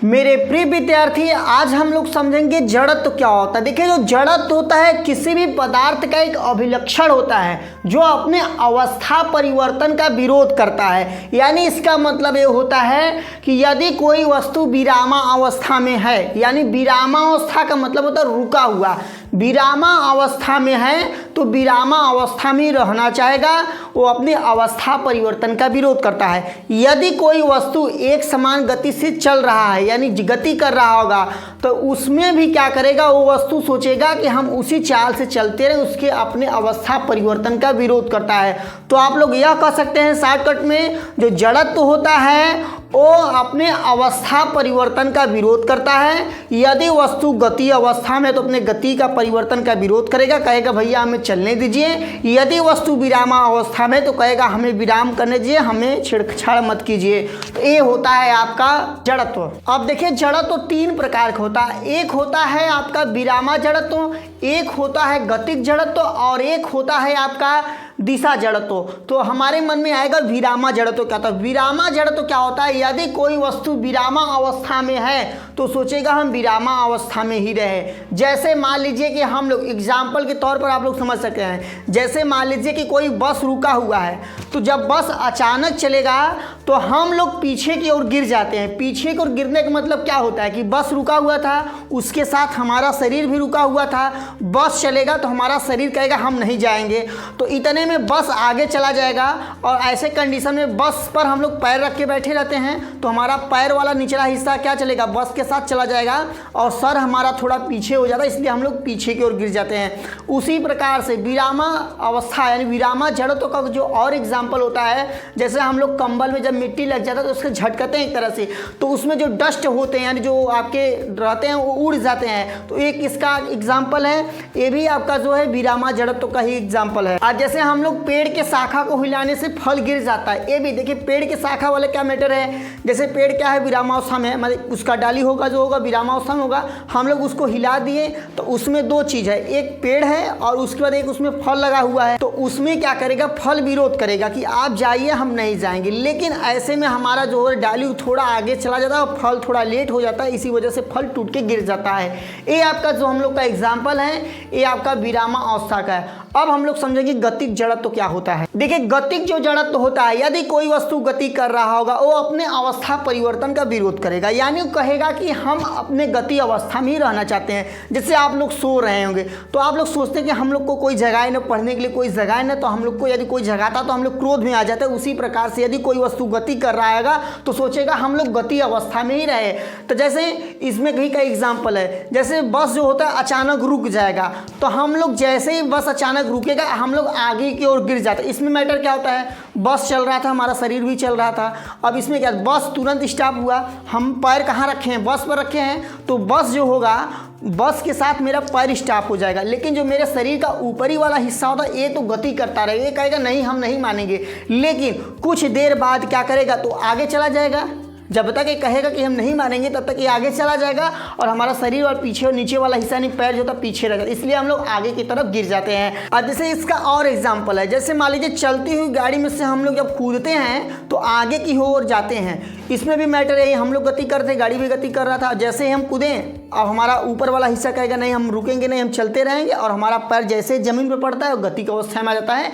मेरे प्रिय विद्यार्थी, आज हम लोग समझेंगे जड़त्व क्या होता है। देखिए, जो जड़त्व होता है किसी भी पदार्थ का एक अभिलक्षण होता है जो अपने अवस्था परिवर्तन का विरोध करता है। यानी इसका मतलब ये होता है कि यदि कोई वस्तु विरामा अवस्था में है, यानी विरामा अवस्था का मतलब होता है रुका हुआ, विरामा अवस्था में है तो विरामा अवस्था में रहना चाहेगा, वो अपनी अवस्था परिवर्तन का विरोध करता है। यदि कोई वस्तु एक समान गति से चल रहा है, यानी गति कर रहा होगा, तो उसमें भी क्या करेगा, वो वस्तु सोचेगा कि हम उसी चाल से चलते रहें, उसके अपने अवस्था परिवर्तन का विरोध करता है। तो आप लोग यह कह सकते हैं शॉर्टकट में, जो जड़त्व होता है वो अपने अवस्था परिवर्तन का विरोध करता है। यदि वस्तु गति अवस्था में तो अपने गति का परिवर्तन का विरोध करेगा, कहेगा भैया हमें चलने दीजिए। यदि वस्तु विरामा अवस्था में तो कहेगा हमें विराम करने दीजिए, हमें छेड़छाड़ मत कीजिए। तो ये होता है आपका जड़त्व। अब देखिए, जड़त्व तीन प्रकार का होता है। एक होता है आपका विरामा जड़त्व, एक होता है गतिक जड़त्व और एक होता है आपका दिशा जड़त्व। तो हमारे मन में आएगा विरामा जड़त्व क्या होता है। विरामा जड़त्व क्या होता है, यदि कोई वस्तु विरामा अवस्था में है तो सोचेगा हम विरामा अवस्था में ही रहे। जैसे मान लीजिए कि हम लोग एग्जाम्पल के तौर पर आप लोग समझ सकते हैं, जैसे मान लीजिए कि कोई बस रुका हुआ है, तो जब बस अचानक चलेगा तो हम लोग पीछे की ओर गिर जाते हैं। पीछे की ओर गिरने का मतलब क्या होता है कि बस रुका हुआ था, उसके साथ हमारा शरीर भी रुका हुआ था। बस चलेगा तो हमारा शरीर कहेगा हम नहीं जाएंगे, तो इतने में बस आगे चला जाएगा। और ऐसे कंडीशन में बस पर हम लोग पैर रख के बैठे रहते हैं तो हमारा पैर वाला निचला हिस्सा क्या चलेगा, बस के साथ चला जाएगा और सर हमारा थोड़ा पीछे हो जाता है, इसलिए हम लोग पीछे की ओर गिर जाते हैं। उसी प्रकार से विरामा अवस्था यानी विरामा जड़त्व का जो और एग्जाम्पल होता है, जैसे हम लोग कंबल में जब मिट्टी लग जाता है तो उसके झटकते हैं एक तरह से, तो उसमें जो डस्ट होते हैं यानी जो आपके रहते हैं वो उड़ जाते हैं। तो एक इसका एग्जाम्पल है, ये भी आपका जो है विरामा जड़त्व का ही एग्जाम्पल है। आज जैसे हम लोग पेड़ के शाखा को हिलाने से फल गिर जाता है, ये भी देखिए पेड़ के शाखा वाले क्या मैटर है। जैसे पेड़ क्या है विरामावस्था में, मतलब उसका डाली होगा जो होगा विरामावस्था में होगा, हम लोग उसको हिला दिए तो उसमें दो चीज़ है, एक पेड़ है और उसके बाद एक उसमें फल लगा हुआ है। तो उसमें क्या करेगा, फल विरोध करेगा कि आप जाइए हम नहीं जाएंगे। लेकिन ऐसे में हमारा जो है डाली थोड़ा आगे चला जाता है और फल थोड़ा लेट हो जाता है, इसी वजह से फल टूट के गिर जाता है। ये आपका जो हम लोग का एग्जाम्पल है ये आपका विरामा अवस्था का है। अब हम लोग समझेंगे गतिक जड़त्व क्या होता है। देखिए, गतिक जो जड़त्व होता है, यदि कोई वस्तु गति कर रहा होगा वो अपने अवस्था परिवर्तन का विरोध करेगा, यानी कहेगा कि हम अपने गति अवस्था में ही रहना चाहते हैं। जैसे आप लोग सो रहे होंगे तो आप लोग सोचते हैं कि हम लोग को कोई जगह न, पढ़ने के लिए कोई जगह न, तो हम लोग को यदि कोई जगाता तो हम लोग क्रोध में आ जाते हैं। उसी प्रकार से यदि कोई वस्तु गति कर रहा है तो सोचेगा हम लोग गति अवस्था में ही रहे। तो जैसे इसमें कहीं का एग्जाम्पल है, जैसे बस जो होता है अचानक रुक जाएगा, तो हम लोग जैसे ही बस अचानक रुकेगा हम लोग आगे की ओर गिर जाते हैं। इसमें मैटर क्या होता है, बस चल रहा था, हमारा शरीर भी चल रहा था। अब इसमें क्या, बस तुरंत स्टॉप हुआ, हम पैर कहाँ रखे हैं, बस पर रखे हैं, तो बस जो होगा बस के साथ मेरा पैर स्टॉप हो जाएगा। लेकिन जो मेरे शरीर का ऊपरी वाला हिस्सा होता है ये तो गति करता रहेगा, ये कहेगा नहीं हम नहीं मानेंगे। लेकिन कुछ देर बाद क्या करेगा, तो आगे चला जाएगा। जब तक ये कहेगा कि हम नहीं मानेंगे तब तक ये आगे चला जाएगा और हमारा शरीर और पीछे और नीचे वाला हिस्सा नहीं पैर जो होता पीछे रह जाता है, इसलिए हम लोग आगे की तरफ गिर जाते हैं। अब जैसे इसका और एग्जाम्पल है, जैसे मान लीजिए चलती हुई गाड़ी में से हम लोग जब कूदते हैं तो आगे की ओर जाते हैं। इसमें भी मैटर है, हम लोग गति करते, गाड़ी भी गति कर रहा था, जैसे ही हम कूदें अब हमारा ऊपर वाला हिस्सा कहेगा नहीं हम रुकेंगे नहीं, हम चलते रहेंगे, और हमारा पैर जैसे जमीन पर पड़ता है और गति की अवस्था में आ जाता है,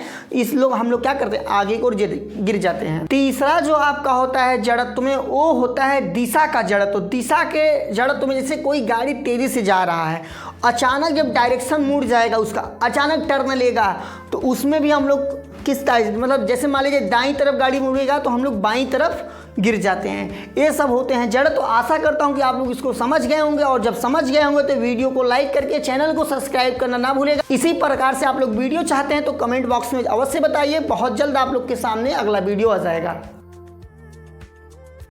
हम लोग क्या करते हैं, आगे की ओर गिर जाते हैं। तीसरा जो आपका होता है जड़त्व में, वो होता है दिशा का जड़त्व। दिशा के जड़त्व में जैसे कोई गाड़ी तेजी से जा रहा है, अचानक जब डायरेक्शन मुड़ जाएगा, उसका अचानक टर्न लेगा, तो उसमें भी हम लोग किस तरह, मतलब जैसे मान लीजिए दाईं तरफ गाड़ी मुड़ेगा तो हम लोग बाईं तरफ गिर जाते हैं। ये सब होते हैं जड़। तो आशा करता हूं कि आप लोग इसको समझ गए होंगे, और जब समझ गए होंगे तो वीडियो को लाइक करके चैनल को सब्सक्राइब करना ना भूलेगा। इसी प्रकार से आप लोग वीडियो चाहते हैं तो कमेंट बॉक्स में अवश्य बताइए, बहुत जल्द आप लोग के सामने अगला वीडियो आ जाएगा।